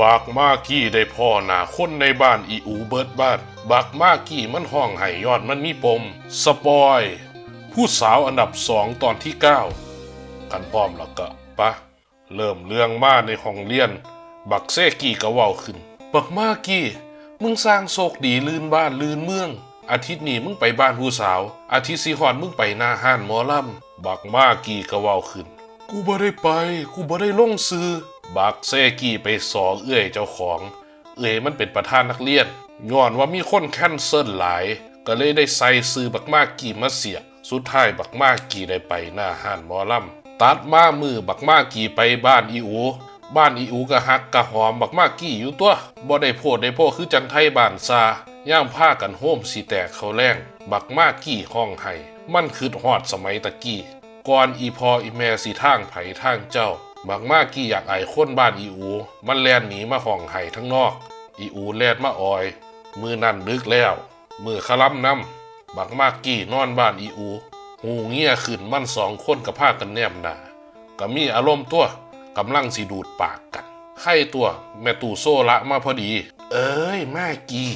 บักมากี้ได้พ่อหน้าคนในบ้านอีอูเบิดบ้านบักมากี้มันห้องไห้ยอดมันมีปมสปอยผู้สาวอันดับ2ตอนที่9กันพร้อมแล้วก็ปะเริ่มเรื่องมาในห้องเรียนบักเซกี้ก็เว้าขึ้นบักมากี้มึงสร้างโศกดีลื่นบ้านลื่นเมืองอาทิตย์นี้มึงไปบ้านผู้สาวอาทิตย์สีฮอดมึงไปหน้าห้านหมอลำบักมากี้ก็เว้าขึ้นกูบ่ได้ไปกูบ่ได้ลงซื้อบักเซกี้ไปสอเอื้อยเจ้าของเอื้อยมันเป็นประธานนักเรียนย้อนว่ามีคนแคนเซิลหลายก็เลยได้ใส่ซื้อบักมากี้มาเสียสุดท้ายบักมากี้ได้ไปหน้าห้านหมอลำตัดมามือบักมากี้ไปบ้านอีอูบ้านอีอูก็ฮักกะหอมบักมากี้อยู่ตัวบ่ได้โพดได้โพคือจังไทบ้านซาย่ามผ้ากันโฮมสิแตกเขาแรงบักมากี้ห้องไห้มันคือฮอดสมัยตะกี้ก่อนอีพออีแม่สิทางไผทางเจ้าบักมากี้อยากไอคนบ้านอีอูมันแล่นหนีมาห้องไห้ทั้งนอกอีอูแล่นมาออยมือนั่นดึกแล้วมือคล้ำน้ำบักมากี้นอนบ้านอีอูหูเงี่ยขึ้นมัน2คนกับผ้ากันแนมหนาก็มีอารมณ์ตัวกำลังสิดูดปากกันไข่ตัวแม่ตู่โซละมาพอดีเอ้ยมากี้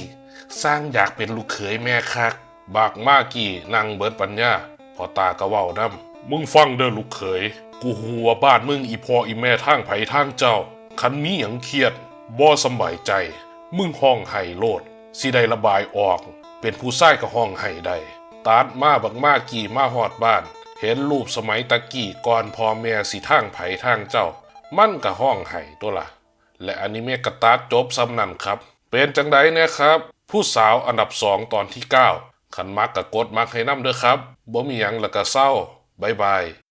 สร้างอยากเป็นลูกเขยแม่คักบักมากี้นั่งเบิดปัญญาพอตากะเว้านำมึงฟังเด้อลูกเขยกูหัวบ้านมึงอีพ่ออีแม่ทางไผทางเจ้าคันมีหยังเครียดบ่สำบายใจมึงห้องไห้โลดสิได้ระบายออกเป็นผู้ชายก็ห้องไห้ได้ตัดมาบักมากี้มาฮอดบ้านเห็นรูปสมัยตะกี้ก่อนพ่อแม่สิทางไผทางเจ้ามันก็ห้องไห้ตัวล่ะและอนิเมะกะตัดจบซ้ำนั่นครับเป็นจังไดเนี่ยครับผู้สาวอันดับ2ตอนที่9ขันมักกะกดมักให้นำเด้อครับบ่มีหยังแล้วก็เศร้าบ๊ายบาย